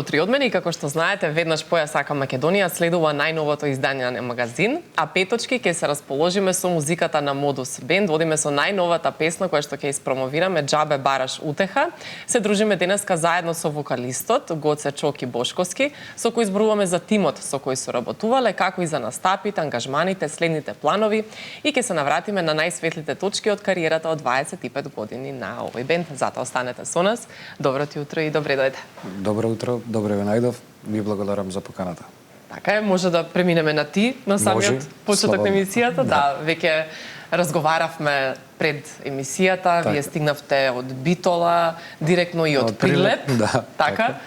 утро од мене и како што знаете, веднаш поја сака Македонија следува најновото издание на магазин, а петочки ќе се расположиме со музиката на Модус Бенд, водиме со најновата песна која што ќе испромовираме Џабе бараш утеха. Се дружиме денеска заедно со вокалистот Гоце Чоки Бошковски, со кој зборуваме за тимот со кој соработувале, како и за настапите, ангажманите, следните планови и ќе се навратиме на најсветлите точки од кариерата од 25 години на овој бенд. Затоа останете со нас. Добро ти утро и добре дојде. Добро утро, добре ве најдов. Ви благодарам за поканата. Така е, може да преминеме на ти, на самиот почеток на емисијата. Да, веќе разговаравме пред емисијата, така. Вие стигнавте од Битола, директно и од Прилеп. Да, така.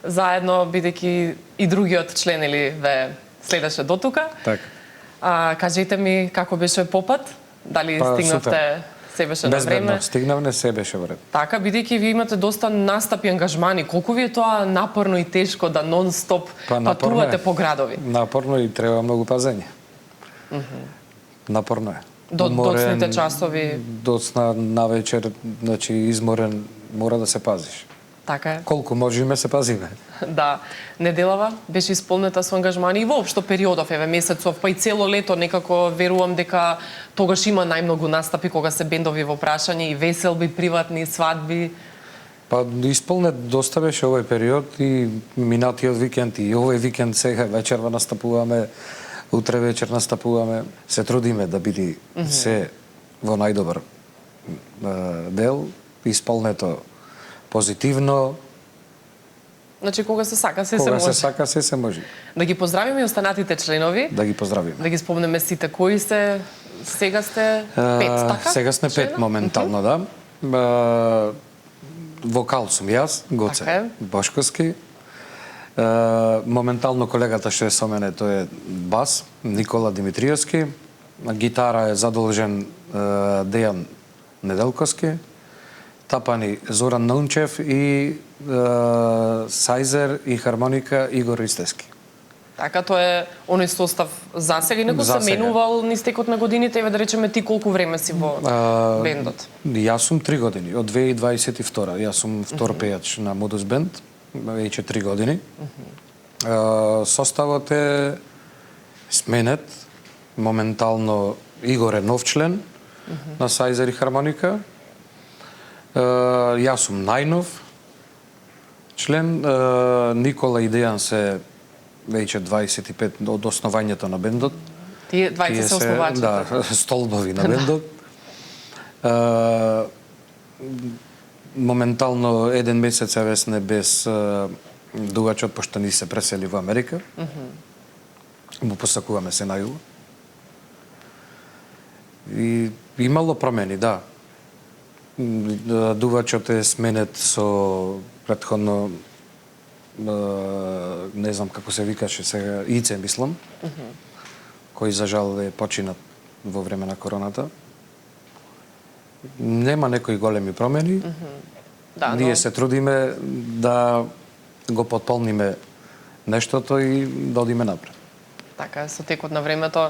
Заедно, бидејќи и другиот член или ве следеше до тука. Така. Кажете ми како беше попат? Дали стигнавте се беше на време? Безбедно, стигнавме, се беше вред. Така, бидејќи вие имате доста настапи и ангажмани, колку ви е тоа напорно и тешко да нон-стоп патувате по градови? Напорно и треба многу пазење. Напорно е. Доцните часови? Доцна навечер, значи изморен, мора да се пазиш. Така е. Колку можеме се пазиме. Да. Неделава беше исполнета со ангажмани и воопшто периодов, месецов, па и цело лето некако верувам дека тогаш има најмногу настапи кога се бендови во прашање и веселби, приватни, свадби. Па исполнет доста беше овој период и минатиот викенд и овој викенд сега вечерва настапуваме, утре вечер настапуваме. Се трудиме да биде се во најдобар дел, исполнето позитивно. Значи, кога се сака, се може. Кога се сака, се може. Да ги поздравиме и останатите членови. Да ги поздравиме. Да ги спомнеме сите кои се. Сега сте 5, така? Сега сме 5 моментално, да. Вокал сум јас, Гоце Бошковски. Моментално колегата што е со мене, тој е бас, Никола Димитриевски. Гитара е задолжен Дејан Неделковски. Тапани Зоран Наунчев и сајзер и хармоника Игор Истески. Така, тоа е оној состав за сега, инаку се менувал низ текот на годините, да речеме ти колку време си во бендот? Јас сум 3 години, од 2022. Јас сум втор пејач на Модус Бенд, веќе 3 години. Составот е сменет, моментално Игор е нов член на сајзер и хармоника. Јас сум најнов член, Никола и Дејан се веќе 25 од основањето на бендот. Тие 20 се основачите. Да, столбови на бендот. Моментално еден месец весне без дугачот, пошто ни се пресели во Америка. Му посакуваме се на југо. И имало промени, да. Дувачот е сменет со претходно не знам како се викаше сега, Ице мислам, кој за жал е починат во време на короната. Нема некои големи промени. Ние се трудиме да го потполниме нештото и да одиме напред. Така, со текот на времето,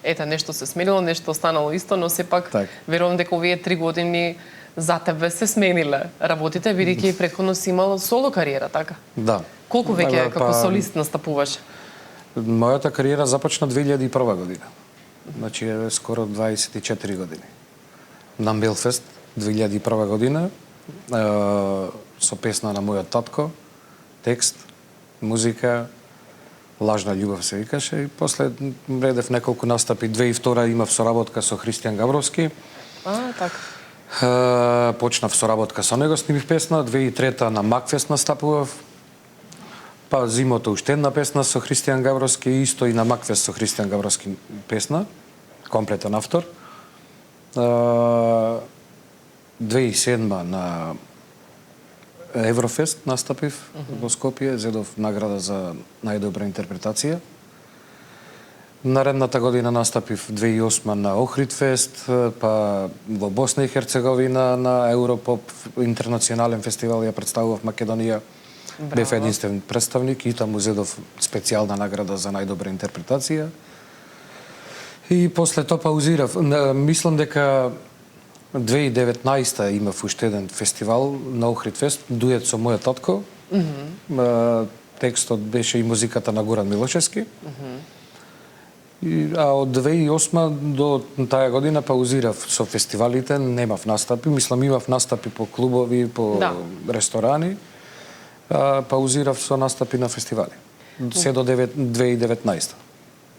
ете, нешто се сменило, нешто останало исто, но сепак верувам дека овие 3 години за тебе се смениле работите, бидејќи претходно си имал соло кариера, така? Да. Колку веќе како солист настапуваш? Мојата кариера започна 2001 година. Значи е скоро 24 години. На Мелфест 2001 година со песна на мојот татко, текст, музика, Лажна љубов се викаше и после редев неколку настапи. 2002 имав соработка со Христијан Гавровски. Така. Почнав соработка со него, снимив песна. 2003 на Макфест настапував. Па зимото уште една песна со Христијан Гавровски, исто и на Макфест со Христијан Гавровски песна, комплетен автор. 2007 на Еврофест настапив во Скопје, зедов награда за најдобра интерпретација. Наредната година настапив 2008 на Охридфест, па во Босна и Херцеговина на Европоп интернационален фестивал ја представував Македонија. Бев единствен представник и таму зедов специјална награда за најдобра интерпретација. И после тоа паузирав. Мислам дека 2019 имав уште еден фестивал на Охридфест, дует со мојот татко. Текстот беше и музиката на Горан Милошевски. А од 2008 до таа година паузирав со фестивалите, немав настапи, мислам имав настапи по клубови, по ресторани, паузирав со настапи на фестивали. Се до 2019.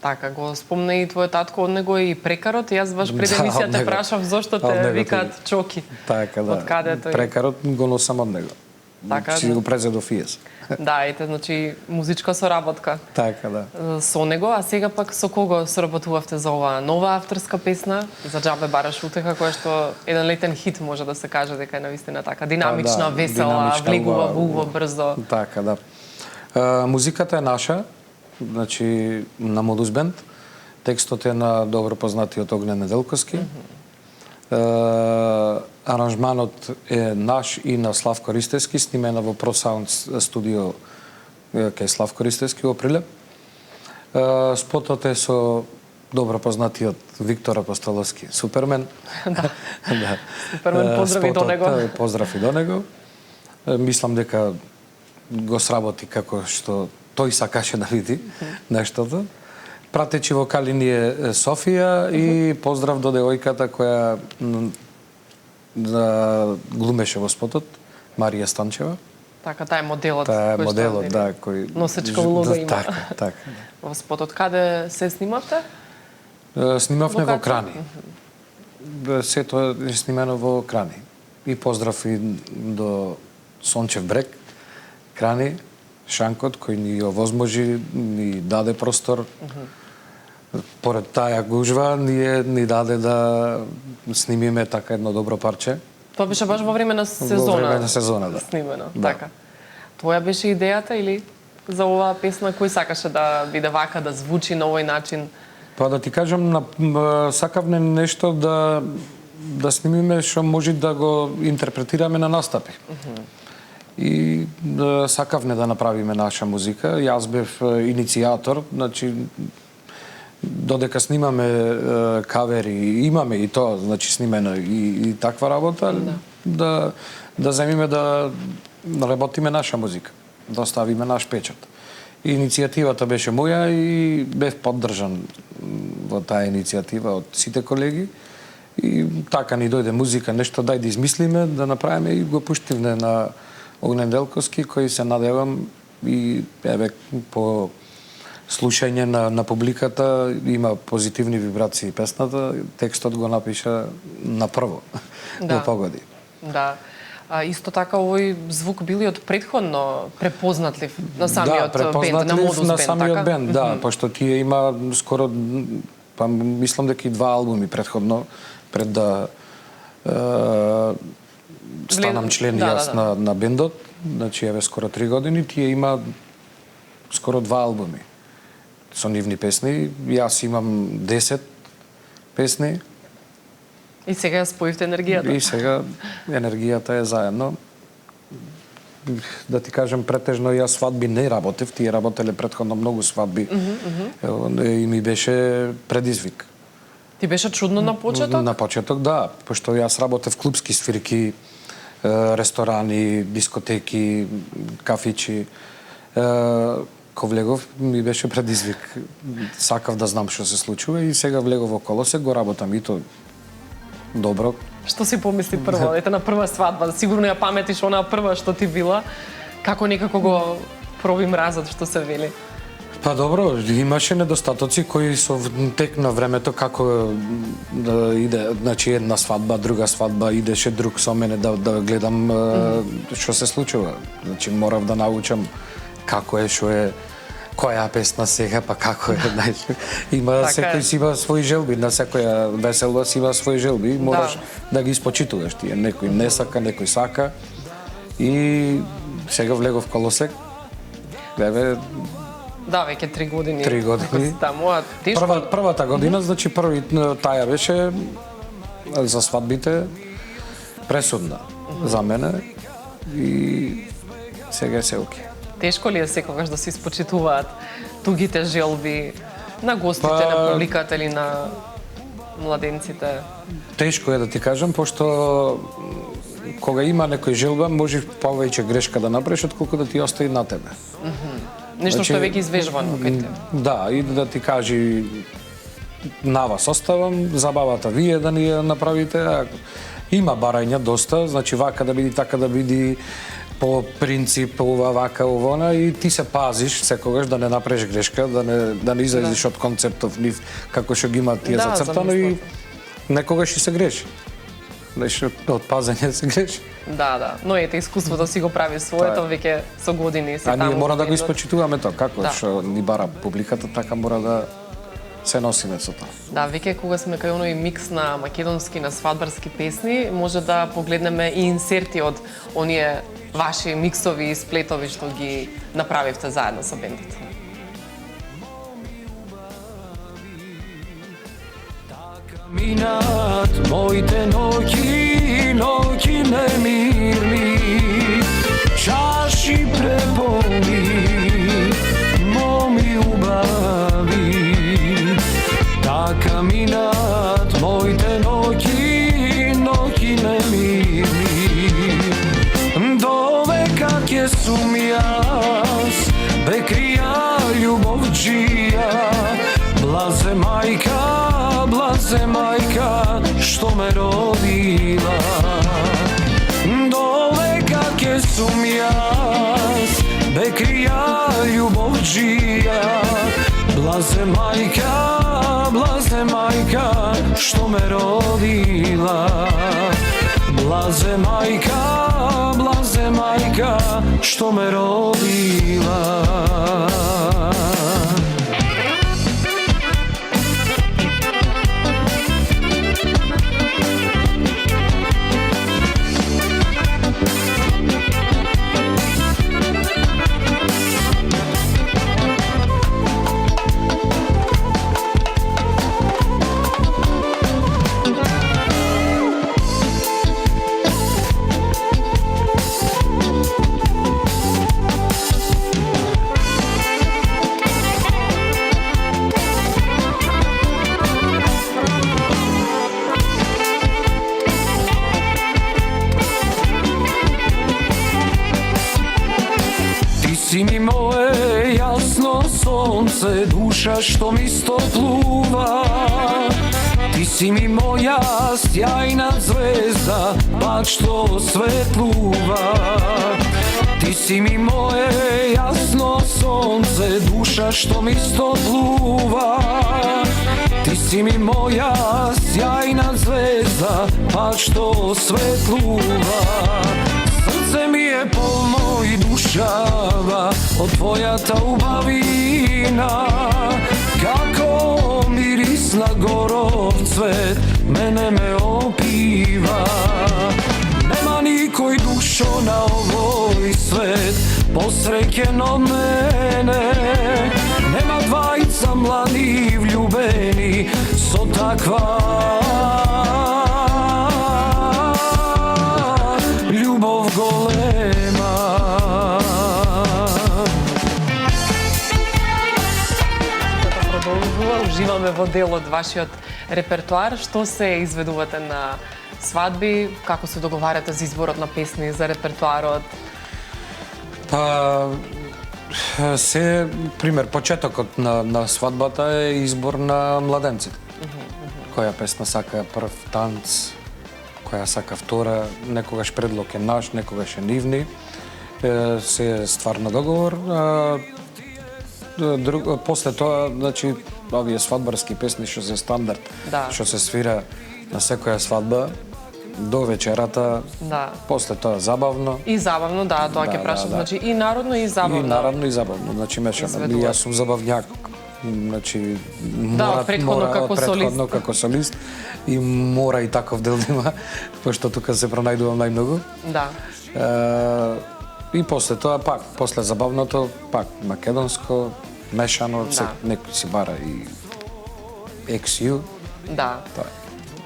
Така, го спомна и твојот татко, од него и прекарот, и јас баш пред емисијата прашав зошто те викаат Чоки. Така, да. Од каде тој? Прекарот го носам од него. Така, си го презе до Фиес. Да, ете, значи музичка соработка. Така, да. Со него, а сега пак со кого соработувавте за оваа нова авторска песна, за Џабе бараш утеха, која што еден летен хит може да се каже дека е навистина така динамична, весела, влегува во уво брзо. Така, да. Музиката е наша, значи на Модус Бенд. Текстот е на добро познатиот Огнен Неделковски. Аранжманот е наш и на Славко Ристевски, снимена во Pro Sound студио кај Славко Ристевски во Прилеп. Спотот е со добро познатиот Виктор Апостоловски, Супермен. Да. Супермен, поздрав и до него. Поздрав и до него. Мислам дека го сработи како што тој сакаше да види нештото. Пратечи вокали ни е Софија и поздрав до девојката која глумеше во спотот, Марија Станчева. Така, таа е моделот. Таа е моделот, да, кој носечка улога има. Така. Во спотот каде се снимавте? Снимавме во Крани. Сето е снимено во Крани. И поздрав и до Сончев брег, Крани, Шанкот, кој ни овозможи, ни даде простор. Поред таа гужва, ни даде да снимиме така едно добро парче. Тоа беше баш во време на сезона. Во време на сезона, да. Снимено, да. така. Твоја беше идејата или за оваа песна кој сакаше да биде вака, да звучи на овој начин? Па да ти кажам, сакавме нешто да снимиме што може да го интерпретираме на настапи. И сакавме да направиме наша музика. Јас бев иницијатор, значи додека снимаме кавери, имаме и тоа, значи снимено и таква работа, да земиме да работиме наша музика, да оставиме наш печат. Иницијативата беше моја и бев поддржан во таа иницијатива од сите колеги. И така ни дојде музика, нешто дај да измислиме, да направиме и го пуштивме на Огнен Делковски, кој се надевам и еве по слушање на публиката има позитивни вибрации песната, текстот го напиша на прво, да погоди. Да. Исто така овој звук бил и од претходно препознатлив на самиот бенд, на Модус Бенд, на самиот така? бенд, да, пошто тие има скоро, па мислам дека и 2 албуми претходно, пред да станам член јас на бендот, значи еве скоро 3 години, тие има скоро 2 албуми со нивни песни. Јас имам 10 песни. И сега ја споивте енергијата. И сега енергијата е заедно. Да ти кажем, претежно јас свадби не работев, тие работеле претходно многу свадби. И ми беше предизвик. Ти беше чудно на почеток? На почеток, да, пошто јас работев клубски свирки, ресторани, дискотеки, кафичи. Ко влегов, ми беше предизвик. Сакав да знам што се случува и сега влегов во колосек, го работам и то добро. Што си помисли прво? Ете на прва свадба, сигурно ја паметиш онаа прва што ти била. Како некако го проби мразот што се вели? Па добро, имаше недостатоци кои со тек на времето како да иде, значи една свадба, друга свадба, идеше друг со мене да гледам што се случува. Значи морав да научам како е, што е, која песна сега, па како е, знаеш. Има секој си има своји желби, на секоја веселба си има своји желби, мораш да ги испочитуваш тие. Некој не сака, некој сака. И сега влегов колосек. Еве да, веќе 3 години. 3 години. Таму, тешко. Првата година, значи таа беше за свадбите пресудна за мене и сега е се окей. Тешко ли е секогаш да се испочитуваат тугите желби на гостите, на публиката или на младенците? Тешко е да ти кажам, пошто кога има некој желба, може повеќе грешка да направиш отколку да ти остави на тебе. Нешто што е веќе извежбано кај те. Да, и да ти кажи на вас оставам, забавата вие да ни ја направите. Има барања доста, значи вака да биди, така да биди, по принцип ова, вака, овона, и ти се пазиш секогаш да не направиш грешка, да не излезеш од концептов нив како што ги има тие зацртано и некогаш и се греши. Нешто од пазење се греши. Да, но ете искуството си го прави своето веќе со години си таму. А ние мора да го испочитуваме тоа, како што ни бара публиката, така мора да се носиме со тоа. Да, веќе кога сме кај оној микс на македонски, на свадбарски песни, може да погледнеме и инсерти од оние ваши миксови и сплетови што ги направивте заедно со бендот. Minat moite noći nemirni, čaši prepoli, momi ubavi. Taka minat moite noći nemirni, do veka kje sum jas, bekrija ljubovđija, blaze majka što me rodila. Do veka ke sum jas, bekrija ljubovđija, blaze majka što me rodila. Blaze majka što me rodila. Ti mi moje jasno sonce, duša što mi stopluva. Ti si mi moja sjajna zvezda, pak što svetluva. Ti si mi moje jasno sonce, duša što mi stopluva. Ti si mi moja sjajna zvezda, pak što svetluva. Srce mi je polno i dušava od tvoja taubavina. Kako miris na gorov cvet mene me opiva. Nema nikoj dušo na ovoj svet posrećen od mene. Nema dvajca mladi vljubeni so takva ljubov golema. Уживаме во дел од вашиот репертуар. Што се изведувате на свадби? Како се договарате за изборот на песни за репертуарот? Се, пример, почетокот на свадбата е избор на младенците. Која песна сака прв танц, која сака втора, некогаш предлог е наш, некогаш е нивни. Се стварно договор. После тоа, значи, овие свадбарски песни што се стандард, што се свира на секоја свадба, до вечерата, после тоа забавно. И забавно, да, тоа ќе прашам, значи и народно и забавно. И народно и забавно, значи мешано. Јас сум забавњак, значи мора предходно како солист и мора и таков дел да има, пошто тука се пронајдувам најмногу. Да. И после тоа пак, после забавното, пак македонско, мешано, некој си бара и XU. Да.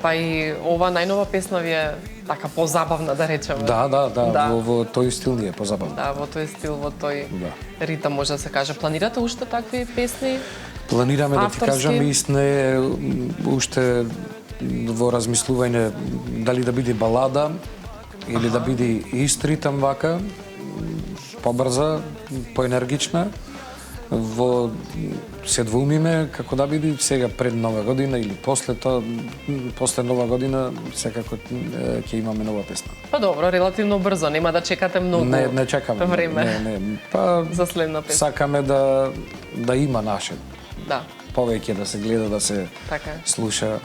Па и ова најнова песна ви е така позабавна, да речеме. Да, во тој стил ни е позабавна. Да, во тој стил, во тој ритам, може да се каже. Планирате уште такви песни? Планираме, да ти кажам, истне уште во размислување дали да биде балада или да биде ист ритам вака, побрза, поенергична. се двоумиме како да биде сега пред Нова година или после тоа, после Нова година секако ќе имаме нова песна. Па добро, релативно брзо, нема да чекате многу. Не чекаме време. Не. Па за следна песна. сакаме да има наше. Да. Повеќе да се гледа, да се Така е. слуша.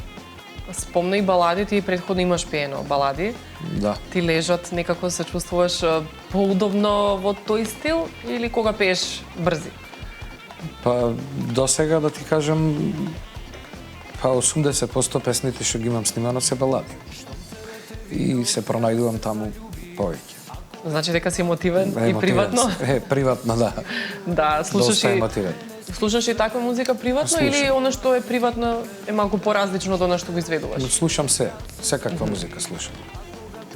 Спомна и балади, ти предходно имаш пеено балади. Да. Ти лежат, некако се чувствуваш поудобно во тој стил или кога пееш брзи? Па до сега да ти кажам, па 80% песните што ги имам снимано се балади. И се пронајдувам таму повеќе. Значи дека си мотивен и приватно? Приватно, да. Да, слушаш Доста и мотивен. слушаш и таква музика приватно Слушам. или она што е приватно е малку поразлично од она што го изведуваш? Слушам секаква музика слушам.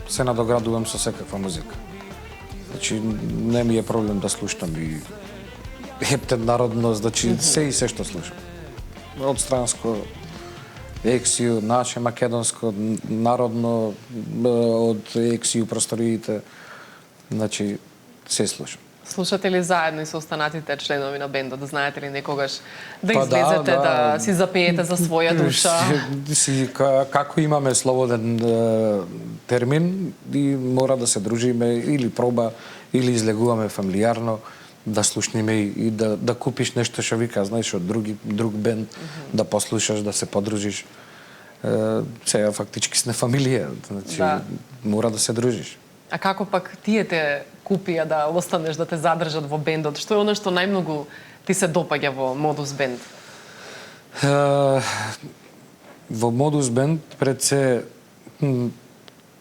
Се надоградувам со секаква музика. Значи не ми е проблем да слушам и ептен народно, значи се и се што слушам. Од странско, ексију, наше македонско, народно, од ексију просториите, значи се слушам. Слушате ли заедно и со останатите членови на бендот? Знаете ли некогаш да Па излезете, да си запеете за своја душа? Како имаме слободен термин и мора да се дружиме или проба или излегуваме фамилиарно, да слушниме и да купиш нешто што вика, знаеш, од друг бенд, да послушаш, да се подружиш. Сега фактички сме фамилија, значи мора да се дружиш. А како пак тие те купија да останеш, да те задржат во бендот? Што е оно што најмногу ти се допаѓа во Модус Бенд? Во Модус Бенд пред се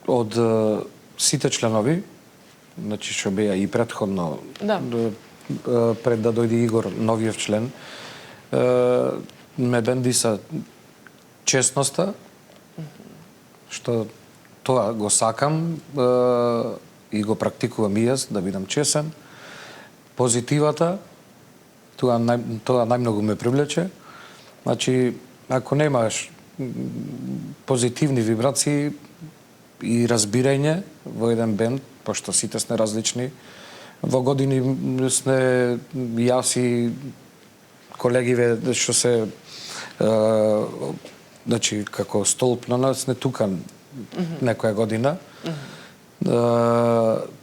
од сите членови, значи што беа и претходно, пред да дојде Игор, новиот член, ме бендиса честноста, што тоа го сакам и го практикувам и јас, да бидам чесен. Позитивата, тоа најмногу ме привлече. Значи, ако немаш позитивни вибрации и разбирање во еден бенд, пошто сите сме различни, во години сме јас и колегиве што се значи како столб на нас не тука некоја година,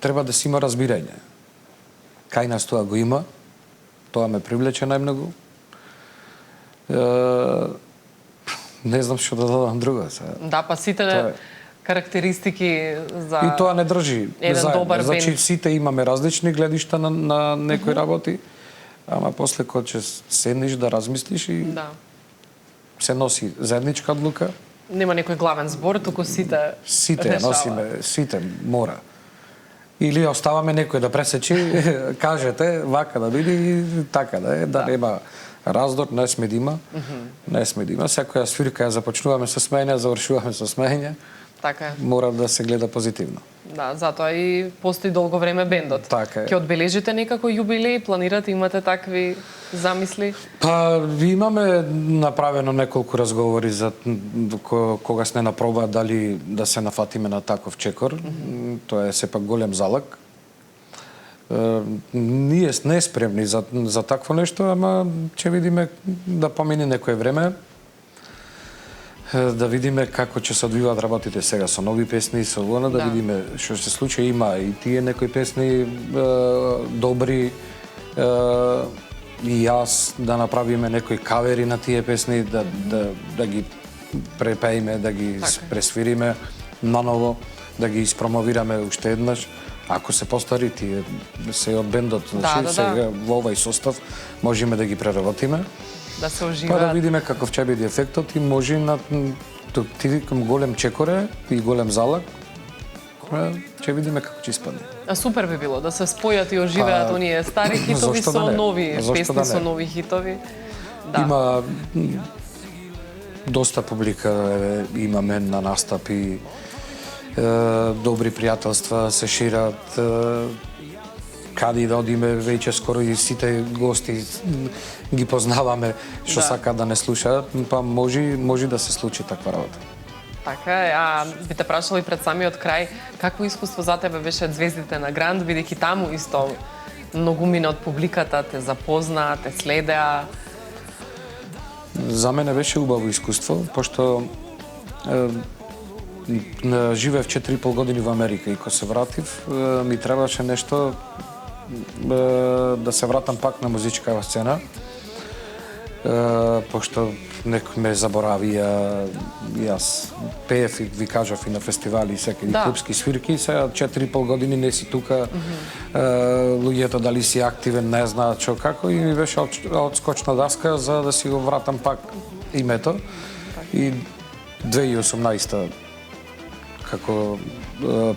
треба да си има разбирање. Кај нас тоа го има, тоа ме привлече најмногу. Не знам што да додам друго. Да, па сите карактеристики за и тоа не држи еден заедно. добар бенд. Значи сите имаме различни гледишта на некои работи, ама после кога ќе седнеш да размислиш и се носи заедничка одлука. Нема некој главен збор, туку сите ја носиме, сите мора. Или оставаме некој да пресечи, кажете вака да биде и така да е, да нема раздор, не сме да има. Не сме да има. Секоја свирка ја започнуваме со смеење, завршуваме со смеење. Така е. Мора да се гледа позитивно. Да, затоа и постои долго време бендот. Така е. Ќе одбележите некако јубилеј, планирате, имате такви замисли? Па, имаме направено неколку разговори за кога сме на проба дали да се нафатиме на таков чекор. Тоа е сепак голем залог. Ние не спремни за такво нешто, ама ќе видиме да помине некое време. Да видиме како ќе се одвиваат работите сега со нови песни, со она, да видиме што се случи. Има и тие некои песни добри, и јас да направиме некои кавери на тие песни, да ги препеиме, да ги пресвириме наново, да ги испромовираме уште еднаш. Ако се постари, тие се од бендот, сега во овај состав можеме да ги преработиме. Да се оживаат. Па да видиме каков ќе биде ефектот и може на към голем чекоре и голем залог. Ќе видиме како ќе испадне. А супер би било да се спојат и оживеат оние стари хитови со нови песни, со нови хитови. Има доста публика имаме на настапи, добри пријателства се шират, каде да одиме, веќе скоро и сите гости ги познаваме што сака да не слушаат, па може да се случи таква работа. Така е, би те прашала и пред самиот крај, какво искуство за тебе беше Звездите на Гранд, бидејќи таму исто многумина од публиката те запознаа, те следеа? За мене беше убаво искуство, пошто живеев 4,5 години во Америка и кога се вратив, ми требаше нешто да се вратам пак на музичкава сцена, пошто некој ме заборавија, јас пеев и ви кажав и на фестивали и секаде клубски свирки, сега 4,5 години не си тука, луѓето дали си активен, не знаат што како и ми беше одскочна даска за да си го вратам пак името. И 2018 како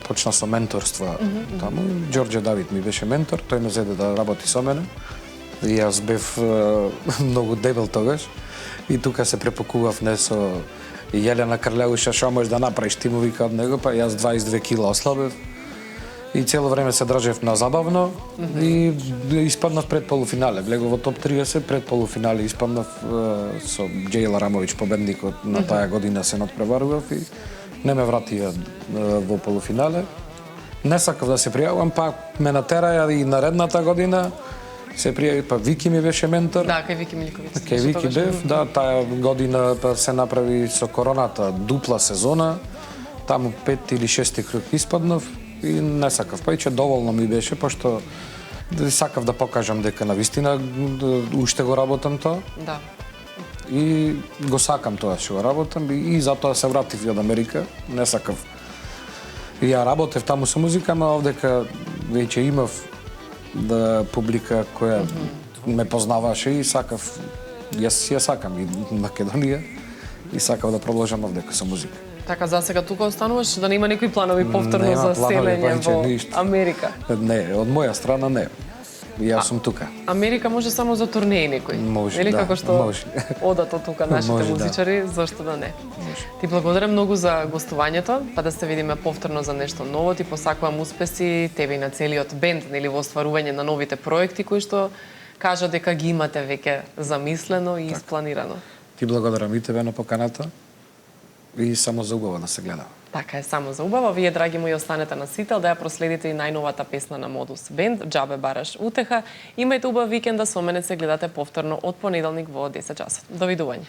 почна со менторства таму, Ѓорѓе Давид ми беше ментор, тој ме зеде да работи со мене. И јас бев многу дебел тогаш. И тука се препокував не со Јелена Крлеуша, што можеш да направиш, ти му вика од него, па јас 22 кила ослабев. И цело време се држев на забавно и испаднав пред полуфинале. Влегов во топ 30, пред полуфинале испаднав со Џејла Рамовиќ, победникот на таа година се надпреварував и не ме вратија во полуфинале. Не сакав да се пријавам, па ме натераја и наредната година се пријави, па Вики ми беше ментор. Да, кај Вики Миликовиќ. Кај Вики бев, да, таа година па се направи со короната дупла сезона. Таму 5 или 6 круг испаднав и не сакав. Па и че доволно ми беше, пошто сакав да покажам дека навистина уште го работам тоа. Да. И го сакам тоа што го работам и затоа се вратив од Америка. Не сакав. И ја работев таму со музика, ама овдека веќе имав публика која ме познаваше и сакав, јас си ја сакам и Македонија и сакав да продолжам овдека со музика. Така за сега тука остануваш, да нема некои планови повторно Нема за планови, селење пајче, во ништо. Америка? Не, од моја страна не. Јас сум тука. Америка може само за турнеи некои. Може, Нели да, како што може. одат од тука нашите Може, да. музичари, зашто да не? Ти благодарам многу за гостувањето, па да се видиме повторно за нешто ново. Ти посакувам успеси тебе и на целиот бенд, нели во остварување на новите проекти кои што кажа дека ги имате веќе замислено и испланирано. Ти благодарам и тебе на поканата и само за убаво да се гледа. Така е, само за убаво. Вие, драги мои, останете на Сител да ја проследите и најновата песна на Модус Бенд, Џабе бараш утеха. Имајте убав викенд, да со мене се гледате повторно од понеделник во 10 часот. Довидување.